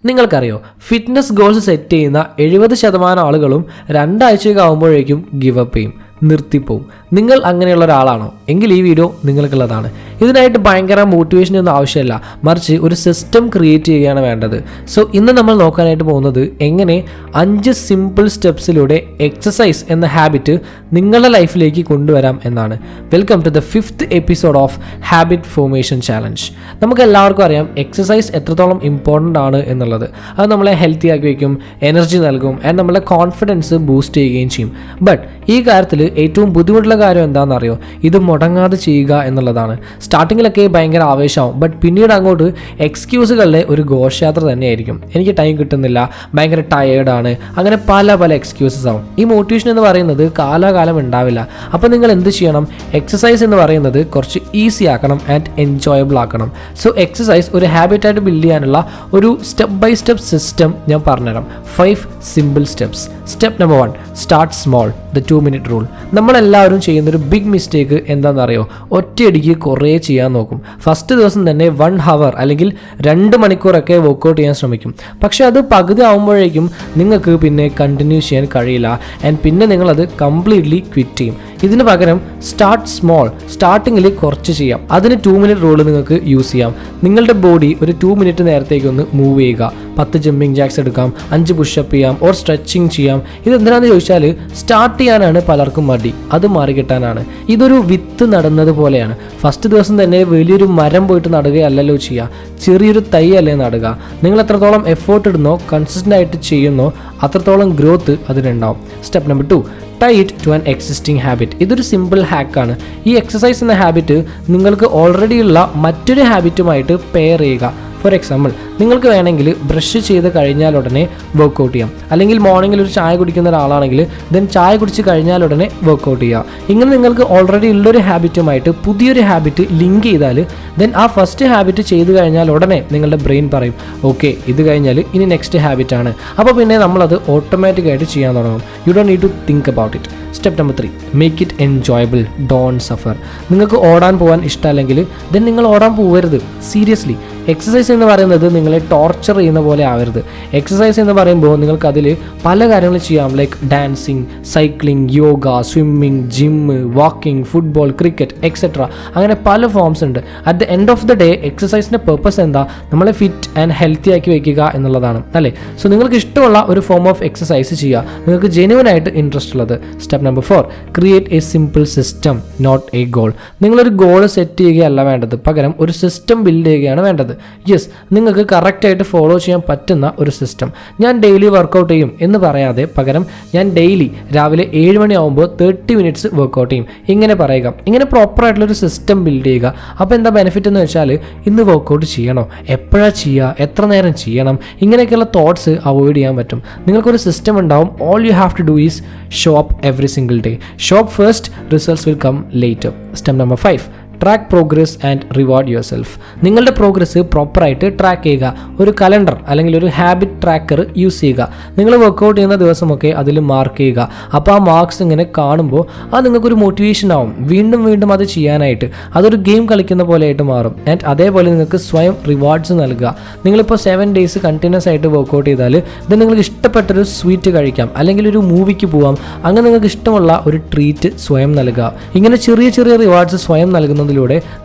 നിങ്ങൾക്കറിയോ, fitness goals set ചെയ്യുന്ന 70% ആളുകളും 2 ആഴ്ചയൊക്കെ ആകുമ്പോഴേക്കും ഗിവ് അപ്പ് ചെയ്യും, നിർത്തിപ്പോവും. നിങ്ങൾ അങ്ങനെയുള്ള ഒരാളാണോ? എങ്കിൽ ഈ വീഡിയോ നിങ്ങൾക്കുള്ളതാണ്. ഇതിനായിട്ട് ഭയങ്കര മോട്ടിവേഷനൊന്നും ആവശ്യമില്ല, മറിച്ച് ഒരു സിസ്റ്റം ക്രിയേറ്റ് ചെയ്യുകയാണ് വേണ്ടത്. സോ ഇന്ന് നമ്മൾ നോക്കാനായിട്ട് പോകുന്നത് എങ്ങനെ 5 സിമ്പിൾ സ്റ്റെപ്സിലൂടെ എക്സസൈസ് എന്ന ഹാബിറ്റ് നിങ്ങളുടെ ലൈഫിലേക്ക് കൊണ്ടുവരാം എന്നാണ്. Welcome to the 5th episode of habit formation challenge. നമുക്ക് എല്ലാവർക്കും അറിയാം എക്സസൈസ് എത്രത്തോളം ഇമ്പോർട്ടൻ്റ് ആണ് എന്നുള്ളത്. അത് നമ്മളെ ഹെൽത്തി ആക്കി വയ്ക്കും, എനർജി നൽകും, ആൻഡ് നമ്മളെ കോൺഫിഡൻസ് ബൂസ്റ്റ് ചെയ്യുകയും ചെയ്യും. ബട്ട് ഈ കാര്യത്തിൽ ഏറ്റവും ബുദ്ധിമുട്ടുള്ള കാര്യം എന്താണെന്നറിയോ? ഇത് മുടങ്ങാതെ ചെയ്യുക എന്നുള്ളതാണ്. സ്റ്റാർട്ടിങ്ങിലൊക്കെ ഭയങ്കര ആവേശമാവും, ബട്ട് പിന്നീട് അങ്ങോട്ട് എക്സ്ക്യൂസുകളുടെ ഒരു ഘോഷയാത്ര തന്നെയായിരിക്കും. എനിക്ക് ടൈം കിട്ടുന്നില്ല, ഭയങ്കര ടയേർഡാണ്, അങ്ങനെ പല എക്സ്ക്യൂസസ് ആവും. ഈ മോട്ടിവേഷൻ എന്ന് പറയുന്നത് കാലാകാലം ഉണ്ടാവില്ല. അപ്പോൾ നിങ്ങൾ എന്ത് ചെയ്യണം? എക്സസൈസ് എന്ന് പറയുന്നത് കുറച്ച് ഈസി ആക്കണം ആൻഡ് എൻജോയബിൾ ആക്കണം. സോ എക്സസൈസ് ഒരു ഹാബിറ്റായിട്ട് ബിൽഡ് ചെയ്യാനുള്ള ഒരു സ്റ്റെപ്പ് ബൈ സ്റ്റെപ്പ് സിസ്റ്റം ഞാൻ പറഞ്ഞുതരാം. 5 simple steps. Step number 1, start small, the 2-minute rule. നമ്മളെല്ലാവരും ചെയ്യുന്നൊരു ബിഗ് മിസ്റ്റേക്ക് എന്താണെന്നറിയോ? ഒറ്റയടിക്ക് കുറേ ചെയ്യാൻ നോക്കും. ഫസ്റ്റ് ദിവസം തന്നെ 1 hour അല്ലെങ്കിൽ 2 മണിക്കൂറൊക്കെ വർക്കൗട്ട് ചെയ്യാൻ ശ്രമിക്കും. പക്ഷെ അത് പകുതി ആകുമ്പോഴേക്കും നിങ്ങൾക്ക് പിന്നെ കണ്ടിന്യൂ ചെയ്യാൻ കഴിയില്ല, ആൻഡ് പിന്നെ നിങ്ങളത് കംപ്ലീറ്റ്ലി ക്വിറ്റ് ചെയ്യും. ഇതിന് പകരം സ്റ്റാർട്ട് സ്മോൾ, സ്റ്റാർട്ടിങ്ങിൽ കുറച്ച് ചെയ്യാം. അതിന് 2-minute റൂൾ നിങ്ങൾക്ക് യൂസ് ചെയ്യാം. നിങ്ങളുടെ ബോഡി ഒരു 2 minute നേരത്തേക്കൊന്ന് മൂവ് ചെയ്യുക. 10 ജമ്പിങ് ജാക്സ് എടുക്കാം, 5 പുഷപ്പ് ചെയ്യാം, ഓർ സ്ട്രെച്ചിങ് ചെയ്യാം. ഇതെന്തിനാണെന്ന് ചോദിച്ചാൽ സ്റ്റാർട്ട് ചെയ്യാനാണ് പലർക്കും മടി, അത് മാറിക്കിട്ടാനാണ്. ഇതൊരു വിത്ത് നടുന്നത് പോലെയാണ്. ഫസ്റ്റ് ദിവസം തന്നെ വലിയൊരു മരം പോയിട്ട് നടുകയല്ലല്ലോ ചെയ്യുക, ചെറിയൊരു തൈ അല്ലേ നടുക. നിങ്ങൾ എത്രത്തോളം എഫേർട്ട് ഇടുന്നോ, കൺസിസ്റ്റൻ്റ് ആയിട്ട് ചെയ്യുന്നോ, അത്രത്തോളം ഗ്രോത്ത് അതിനുണ്ടാവും. Step number 2, tie it to an existing habit. ഇതൊരു സിമ്പിൾ ഹാക്കാണ്. ഈ എക്സസൈസ് എന്ന ഹാബിറ്റ് നിങ്ങൾക്ക് ഓൾറെഡി ഉള്ള മറ്റൊരു ഹാബിറ്റുമായിട്ട് പെയർ ചെയ്യുക. ഫോർ എക്സാമ്പിൾ, നിങ്ങൾക്ക് വേണമെങ്കിൽ ബ്രഷ് ചെയ്ത് കഴിഞ്ഞാൽ ഉടനെ വർക്കൗട്ട് ചെയ്യാം, അല്ലെങ്കിൽ മോർണിംഗിൽ ഒരു ചായ കുടിക്കുന്ന ഒരാളാണെങ്കിൽ ദെൻ ചായ കുടിച്ച് കഴിഞ്ഞാൽ ഉടനെ വർക്കൗട്ട് ചെയ്യുക. ഇങ്ങനെ നിങ്ങൾക്ക് ഓൾറെഡി ഉള്ളൊരു ഹാബിറ്റുമായിട്ട് പുതിയൊരു ഹാബിറ്റ് ലിങ്ക് ചെയ്താൽ ദെൻ ആ ഫസ്റ്റ് ഹാബിറ്റ് ചെയ്ത് കഴിഞ്ഞാൽ ഉടനെ നിങ്ങളുടെ ബ്രെയിൻ പറയും ഓക്കെ, ഇത് കഴിഞ്ഞാൽ ഇനി നെക്സ്റ്റ് ഹാബിറ്റാണ്. അപ്പോൾ പിന്നെ നമ്മളത് ഓട്ടോമാറ്റിക്കായിട്ട് ചെയ്യാൻ തുടങ്ങും. You don't need to think about it. Step number 3, make it enjoyable, don't suffer. നിങ്ങൾക്ക് ഓടാൻ പോകാൻ ഇഷ്ടമല്ലെങ്കിൽ ദെൻ നിങ്ങൾ ഓടാൻ പോകരുത്. സീരിയസ്ലി, എക്സസൈസ് എന്ന് പറയുന്നത് നിങ്ങളെ ടോർച്ചർ ചെയ്യുന്ന പോലെ ആവരുത്. എക്സസൈസ് എന്ന് പറയുമ്പോൾ നിങ്ങൾക്ക് അതിൽ പല കാര്യങ്ങൾ ചെയ്യാം, like dancing, cycling, yoga, swimming, gym, walking, football, cricket etcetera. അങ്ങനെ പല ഫോംസ് ഉണ്ട്. At the end of the day എക്സസൈസിൻ്റെ പർപ്പസ് എന്താ? നമ്മളെ ഫിറ്റ് ആൻഡ് ഹെൽത്തി ആക്കി വയ്ക്കുക എന്നുള്ളതാണ്, അല്ലേ? സോ നിങ്ങൾക്ക് ഇഷ്ടമുള്ള ഒരു ഫോം ഓഫ് എക്സസൈസ് ചെയ്യുക, നിങ്ങൾക്ക് ജെന്യുവൻ ആയിട്ട് ഇൻട്രസ്റ്റ് ഉള്ളത്. Step number 4, create a simple system, not a goal. നിങ്ങളൊരു ഗോൾ സെറ്റ് ചെയ്യുകയല്ല വേണ്ടത്, പകരം ഒരു സിസ്റ്റം ബിൽഡ് ചെയ്യുകയാണ് വേണ്ടത്. യെസ്, നിങ്ങൾക്ക് കറക്റ്റായിട്ട് ഫോളോ ചെയ്യാൻ പറ്റുന്ന ഒരു സിസ്റ്റം. ഞാൻ ഡെയിലി വർക്കൗട്ട് ചെയ്യും എന്ന് പറയാതെ പകരം ഞാൻ ഡെയിലി രാവിലെ 7 മണിയാകുമ്പോൾ 30 minutes വർക്കൗട്ട് ചെയ്യും, ഇങ്ങനെ പറയുക. ഇങ്ങനെ പ്രോപ്പറായിട്ടുള്ളൊരു സിസ്റ്റം ബിൽഡ് ചെയ്യുക. അപ്പോൾ എന്താ ബെനിഫിറ്റ് എന്ന് വെച്ചാൽ, ഇന്ന് വർക്കൗട്ട് ചെയ്യണോ, എപ്പോഴാണ് ചെയ്യുക, എത്ര നേരം ചെയ്യണം, ഇങ്ങനെയൊക്കെയുള്ള തോട്ട്സ് അവോയ്ഡ് ചെയ്യാൻ പറ്റും. നിങ്ങൾക്കൊരു സിസ്റ്റം ഉണ്ടാവും. All you have to do is show up every single day. Show up first, results will come later. Step number 5, track progress and reward yourself. നിങ്ങളുടെ പ്രോഗ്രസ് പ്രോപ്പറായിട്ട് ട്രാക്ക് ചെയ്യുക. ഒരു calendar അല്ലെങ്കിൽ ഒരു ഹാബിറ്റ് ട്രാക്കർ യൂസ് ചെയ്യുക. നിങ്ങൾ workout ചെയ്യുന്ന ദിവസമൊക്കെ അതിൽ മാർക്ക് ചെയ്യുക. അപ്പോൾ ആ മാർക്സ് ഇങ്ങനെ കാണുമ്പോൾ അത് നിങ്ങൾക്കൊരു മോട്ടിവേഷൻ ആവും, വീണ്ടും അത് ചെയ്യാനായിട്ട്. അതൊരു ഗെയിം കളിക്കുന്ന പോലെയായിട്ട് മാറും. ആൻഡ് അതേപോലെ നിങ്ങൾക്ക് സ്വയം റിവാർഡ്സ് നൽകുക. നിങ്ങളിപ്പോൾ 7 days കണ്ടിന്യൂസ് ആയിട്ട് വർക്കൗട്ട് ചെയ്താൽ ഇത് നിങ്ങൾക്ക് ഇഷ്ടപ്പെട്ടൊരു സ്വീറ്റ് കഴിക്കാം, അല്ലെങ്കിൽ ഒരു മൂവിക്ക് പോവാം. അങ്ങനെ നിങ്ങൾക്ക് ഇഷ്ടമുള്ള ഒരു ട്രീറ്റ് സ്വയം നൽകുക. ഇങ്ങനെ ചെറിയ റിവാർഡ്സ് സ്വയം നൽകുന്നതിലൂടെ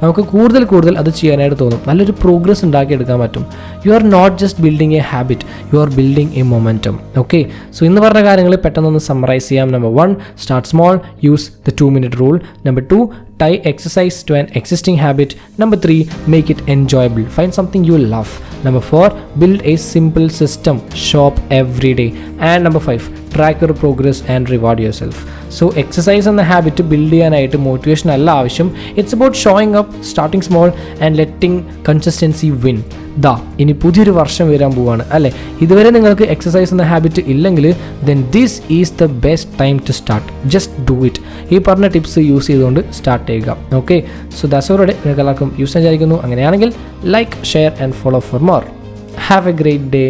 നമുക്ക് കൂടുതൽ അത് ചെയ്യാനായിട്ട് തോന്നും. നല്ലൊരു പ്രോഗ്രസ് ഉണ്ടാക്കിയെടുക്കാൻ പറ്റും. You are not just building a habit, you are building a momentum. Okay, so ഇന്ന് പറഞ്ഞ കാര്യങ്ങൾ പെട്ടെന്നൊന്ന് സമ്മറൈസ് ചെയ്യാം. Number 1, start small, use the 2-minute rule. Number 2, tie exercise to an existing habit. Number 3, make it enjoyable, find something you love. Number 4, build a simple system, show up every day. And number 5, track your progress and reward yourself. So exercise എന്ന habit build ചെയ്യാനായിട്ട് motivation അല്ല ആവശ്യം. It's about showing up, starting small and letting consistency win. ഇനി പുതിയൊരു വർഷം വരാൻ പോവാണ്, അല്ലേ? ഇതുവരെ നിങ്ങൾക്ക് എക്സസൈസ് എന്ന ഹാബിറ്റ് ഇല്ലെങ്കിൽ then this is the best time to start. Just do it. ഈ പറഞ്ഞ ടിപ്സ് യൂസ് ചെയ്തുകൊണ്ട് സ്റ്റാർട്ട് ചെയ്യുക. ഓക്കെ, സോ ദാസോടെ നിങ്ങൾക്ക് എല്ലാവർക്കും യൂസ് വിചാരിക്കുന്നു. അങ്ങനെയാണെങ്കിൽ like, share and follow for more. Have a great day.